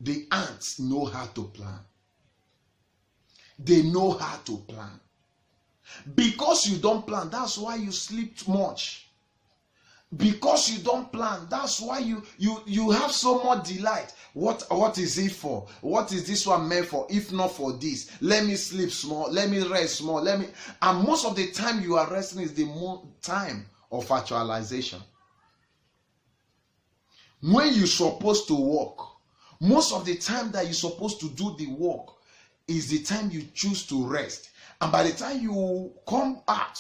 The ants know how to plan. They know how to plan. Because you don't plan, that's why you sleep much. Because you don't plan, that's why you have so much delight. What is it for? What is this one meant for? If not for this, let me sleep small, let me rest small, and most of the time you are resting is the time of actualization. When you're supposed to work, most of the time that you're supposed to do the work is the time you choose to rest. And by the time you come out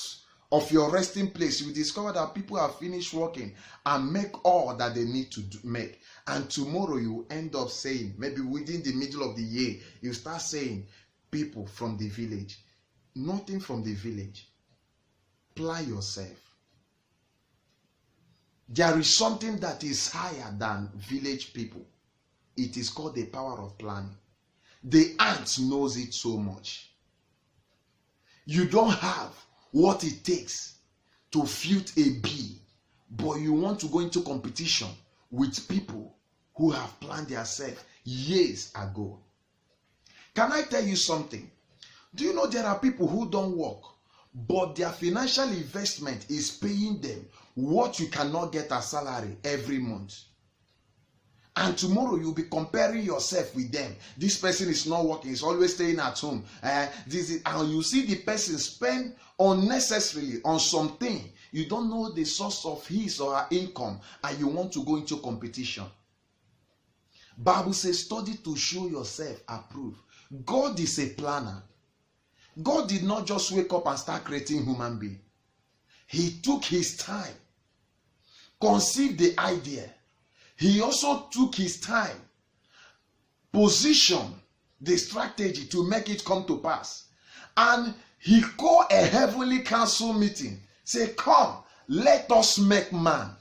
of your resting place, you discover that people have finished working and make all that they need to make. And tomorrow you end up saying, maybe within the middle of the year, you start saying, people from the village. Nothing from the village. Plan yourself. There is something that is higher than village people. It is called the power of planning. The ant knows it so much. You don't have what it takes to field a bee, but you want to go into competition with people who have planned themselves years ago. Can I tell you something? Do you know there are people who don't work, but their financial investment is paying them what you cannot get as salary every month? And tomorrow you'll be comparing yourself with them. This person is not working, he's always staying at home. And you see the person spend unnecessarily on something. You don't know the source of his or her income, and you want to go into competition. Bible says, study to show yourself approved. God is a planner. God did not just wake up and start creating human being. He took his time, conceived the idea. He also took his time, positioned the strategy to make it come to pass. And he called a heavenly council meeting. Say, come, let us make man.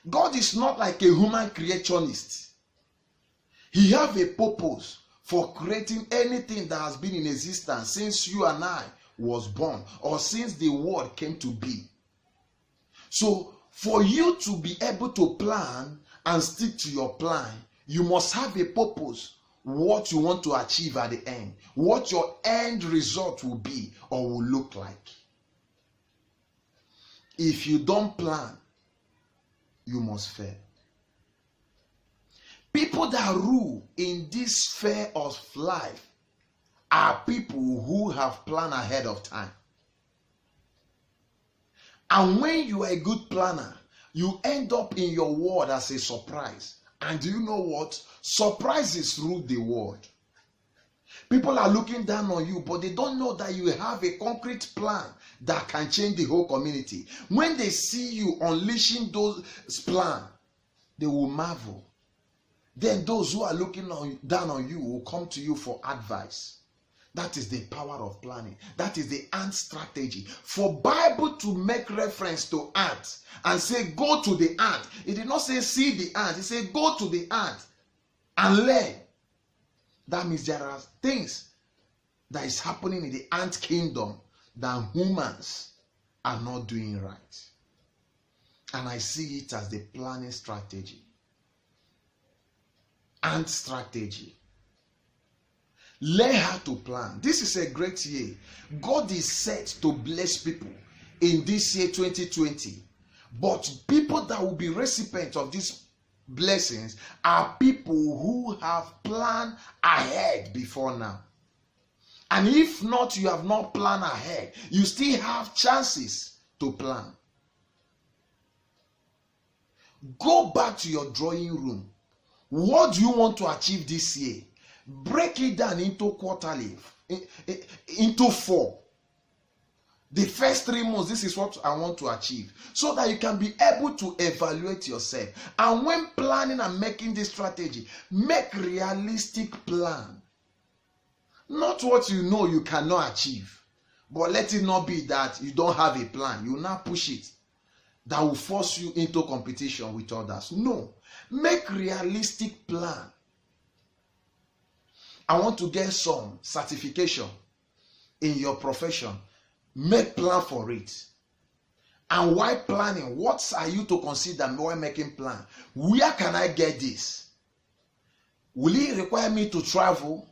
God is not like a human creationist. He has a purpose for creating anything that has been in existence since you and I was born, or since the world came to be. So, for you to be able to plan and stick to your plan, you must have a purpose, what you want to achieve at the end, what your end result will be or will look like. If you don't plan, you must fail. People that rule in this sphere of life are people who have planned ahead of time. And when you are a good planner, you end up in your world as a surprise. And do you know what? Surprises rule the world. People are looking down on you, but they don't know that you have a concrete plan that can change the whole community. When they see you unleashing those plans, they will marvel. Then those who are looking down on you will come to you for advice. That is the power of planning. That is the ant strategy. For Bible to make reference to ant and say, go to the ant. It did not say, see the ant. It said, go to the ant and learn. That means there are things that is happening in the ant kingdom that humans are not doing right. And I see it as the planning strategy. Ant strategy. Learn how to plan. This is a great year. God is set to bless people in this year 2020. But people that will be recipients of these blessings are people who have planned ahead before now. And if not, you have not planned ahead, you still have chances to plan. Go back to your drawing room. What do you want to achieve this year? Break it down into quarterly, into 4. The first 3 months, this is what I want to achieve. So that you can be able to evaluate yourself. And when planning and making this strategy, make realistic plan. Not what you know you cannot achieve. But let it not be that you don't have a plan. You will not push it. That will force you into competition with others. No. Make realistic plan. I want to get some certification in your profession. Make plan for it. And why planning? What are you to consider while making plan? Where can I get this? Will it require me to travel?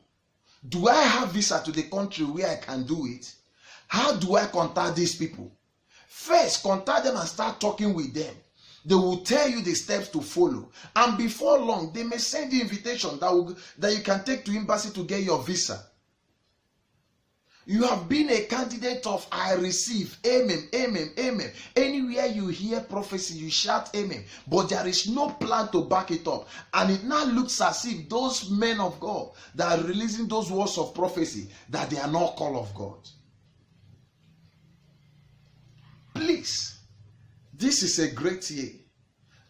Do I have visa to the country where I can do it? How do I contact these people? First, contact them and start talking with them. They will tell you the steps to follow. And before long, they may send you invitation that you can take to embassy to get your visa. You have been a candidate of I receive. Amen, amen, amen. Anywhere you hear prophecy, you shout amen. But there is no plan to back it up. And it now looks as if those men of God that are releasing those words of prophecy, that they are not called of God. Please, this is a great year.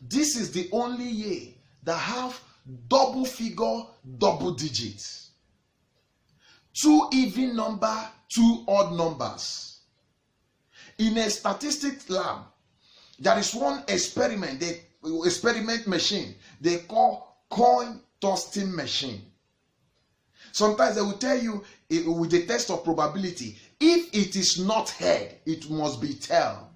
This is the only year that have double figure, double digits. 2 even number, 2 odd numbers. In a statistics lab, there is one experiment machine they call coin tossing machine. Sometimes they will tell you with the test of probability, if it is not head, it must be tail.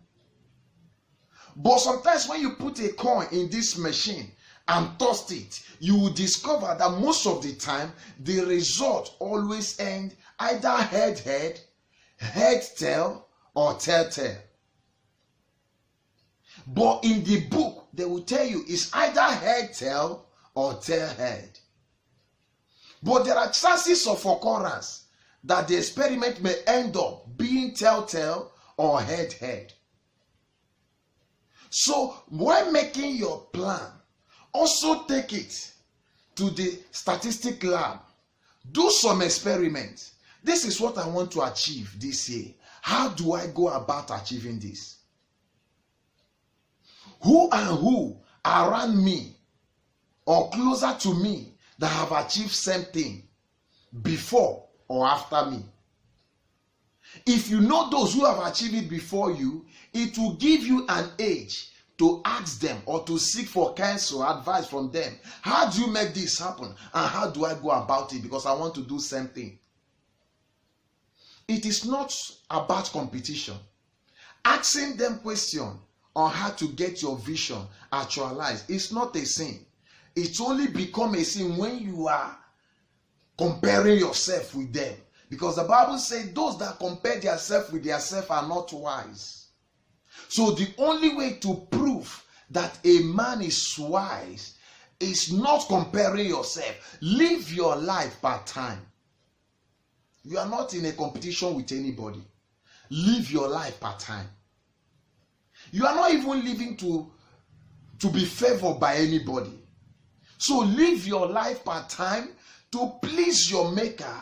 But sometimes when you put a coin in this machine and toss it, you will discover that most of the time the result always end either head tail, or tail. But in the book they will tell you it's either head tail or tail head. But there are chances of occurrence that the experiment may end up being tail or head. So when making your plan, also take it to the statistic lab. Do some experiments. This is what I want to achieve this year. How do I go about achieving this? Who around me or closer to me that have achieved same thing before or after me? If you know those who have achieved it before you, it will give you an edge to ask them or to seek for counsel, advice from them. How do you make this happen? And how do I go about it? Because I want to do same thing. It is not about competition. Asking them question on how to get your vision actualized is not a sin. It only becomes a sin when you are comparing yourself with them. Because the Bible says those that compare themselves with themselves are not wise. So the only way to prove that a man is wise is not comparing yourself. Live your life part time. You are not in a competition with anybody. Live your life part time. You are not even living to be favored by anybody. So live your life part time to please your maker